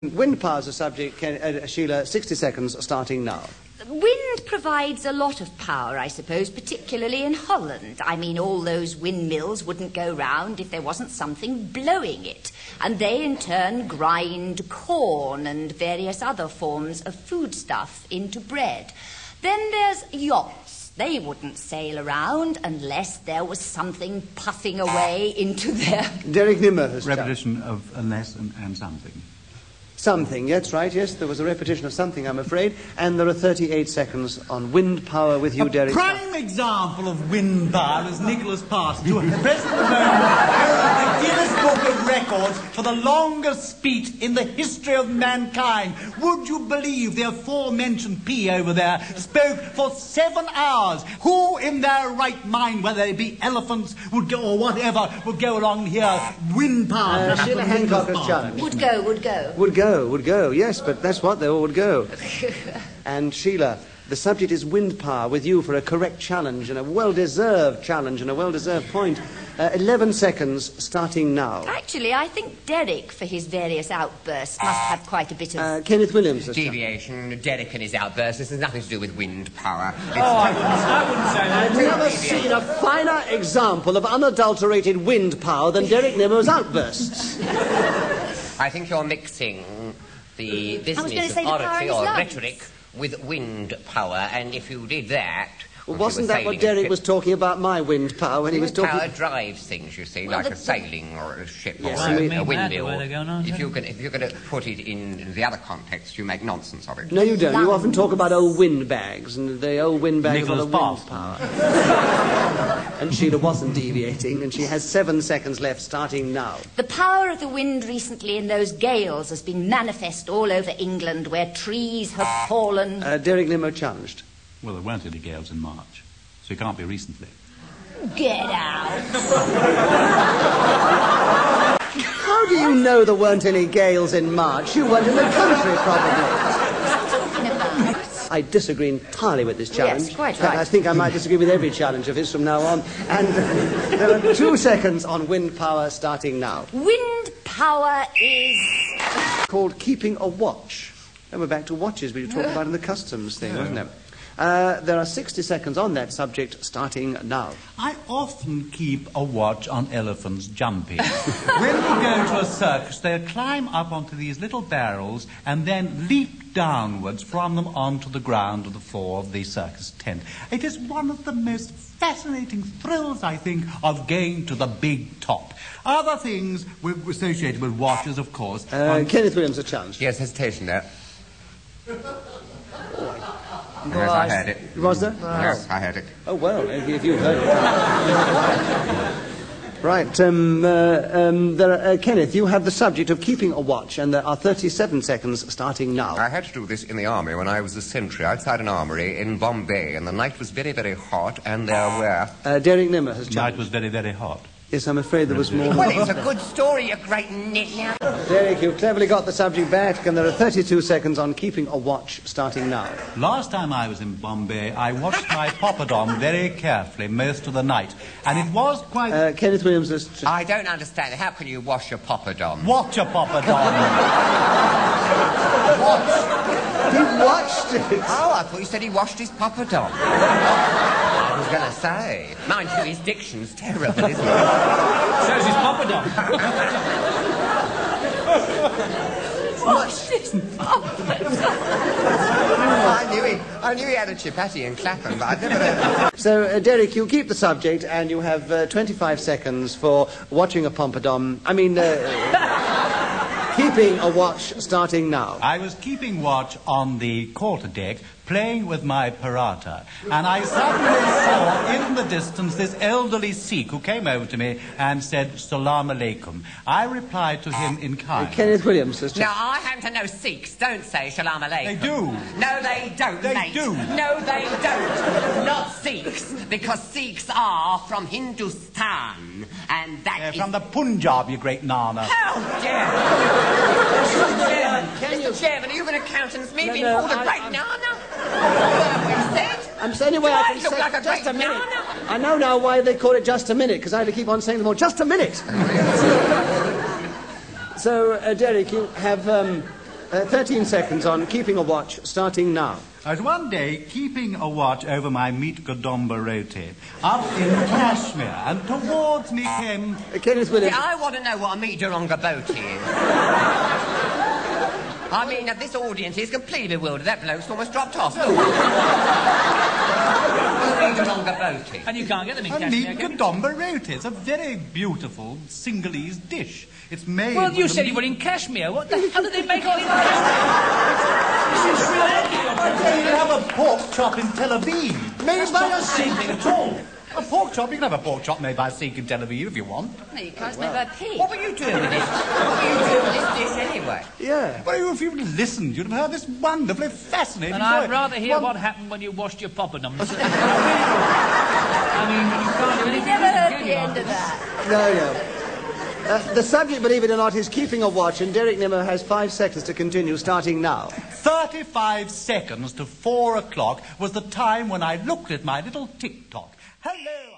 Wind power is a subject, Sheila, 60 seconds starting now. Wind provides a lot of power, I suppose, particularly in Holland. I mean, all those windmills wouldn't go round if there wasn't something blowing it. And they, in turn, grind corn and various other forms of foodstuff into bread. Then there's yachts. They wouldn't sail around unless there was something puffing away into their... Derek Nimmo has repetition of unless and something. Something, that's right, yes, there was a repetition of something, I'm afraid, and there are 38 seconds on wind power with you, Derek. A prime example of wind power is Nicholas Parsons, who at the present moment holds the Guinness Book of Records for the longest speech in the history of mankind. Would you believe the aforementioned P over there spoke for 7 hours? Who in their right mind, whether they be elephants, would go, or whatever, would go along here, wind power? Sheila Hancock has challenged. Would go. Would go, yes, but that's what they all would go. And Sheila, the subject is wind power with you for a correct challenge and a well-deserved challenge and a well-deserved point. 11 seconds starting now. Actually, I think Derek, for his various outbursts, must have quite a bit of... Kenneth Williams. Deviation, Derek and his outbursts. This has nothing to do with wind power. I wouldn't say that. I've never seen a finer example of unadulterated wind power than Derek Nimmo's outbursts. I think you're mixing the business of oratory or rhetoric with wind power, and if you did that... Well, wasn't that what Derek was talking about, my wind power, when he was talking... Wind power drives things, you see, like a sailing or a ship yes, or a windmill. If you're going to put it in the other context, you make nonsense of it. No, you don't. You often talk about old windbags, and the old windbags are the wind power. And Sheila wasn't deviating, and she has 7 seconds left, starting now. The power of the wind recently in those gales has been manifest all over England, where trees have fallen... Derek Nimmo challenged. Well, there weren't any gales in March, so it can't be recently. Get out! How do you know there weren't any gales in March? You weren't in the country, probably. I disagree entirely with this challenge. Yes, quite right. I think I might disagree with every challenge of his from now on. And there are 2 seconds on wind power starting now. Wind power is... called keeping a watch. And we're back to watches we were talking about in the customs thing, wasn't it? There are 60 seconds on that subject starting now. I often keep a watch on elephants jumping. When we go to a circus, they'll climb up onto these little barrels and then leap downwards from them onto the ground of the floor of the circus tent. It is one of the most fascinating thrills, I think, of going to the big top. Other things associated with watches, of course. Kenneth Williams, a challenge. Yes, hesitation there. Yes, I heard it. Was there? Yes, I heard it. Oh, well, if you heard it. Right, Kenneth, you have the subject of keeping a watch, and there are 37 seconds starting now. I had to do this in the army when I was a sentry outside an armory in Bombay, and the night was very, very hot, and there were... Derek Nimmo has challenged. The night was very, very hot. Yes, I'm afraid there was more... Well, it's a good story, you great nit now. Derek, you've cleverly got the subject back, and there are 32 seconds on keeping a watch starting now. Last time I was in Bombay, I watched my poppadom very carefully most of the night, and it was quite... Kenneth Williams has... I don't understand. How can you wash your poppadom? Watch a poppadom. He watched it. Oh, I thought you said he washed his poppadom. I was going to say. Mind you, his diction's terrible, isn't it? Shows his poppadom. Watch this I knew he had a chapati in Clapham, but I'd never heard... So, Derek, you keep the subject, and you have 25 seconds for watching a pompadom. I mean, keeping a watch starting now. I was keeping watch on the quarterdeck, playing with my parata, and I suddenly saw in the distance this elderly Sikh who came over to me and said, Salam Alaikum. I replied to him in kind. Kenneth Williams has... Now, I happen to know Sikhs don't say Salam Alaikum. They do. No, they don't, They mate. do. No, they don't. Not Sikhs, because Sikhs are from Hindustan, and that is... From the Punjab, you great nana. How dare you? Mr. Chairman, are you going to countenance me being called a great nana? I'm saying anyway, I can look say like a just a great minute. nana? I know now why they call it just a minute, because I had to keep on saying them all. Just a minute. So, Derek, you have 13 seconds on keeping a watch, starting now. I was one day keeping a watch over my meat gadamba roti up in Kashmir, and towards me came... Kenneth Williams... Yeah, I want to know what a meat gadamba roti is. I mean, this audience is completely bewildered. That bloke's almost dropped off. And you can't get them in a Kashmir. meat gadamba roti. It's a very beautiful Sinhalese dish. It's made... Well, you said you were in Kashmir. What the hell did they make all in Kashmir? You have a pork chop in Tel Aviv. Made by a Sikh at all. A pork chop? You can have a pork chop made by a Sikh in Tel Aviv if you want. No, you can't. It's made by a pig. What were you doing with this? What were you doing with this dish anyway? Yeah. Well, if you'd listened, you'd have heard this wonderfully fascinating And story. I'd rather hear what happened when you washed your poppadoms. I mean, you can't do anything. Never heard the end of that. No. The subject, believe it or not, is keeping a watch, and Derek Nimmo has 5 seconds to continue, starting now. 35 seconds to 4 o'clock was the time when I looked at my little tick-tock. Hello...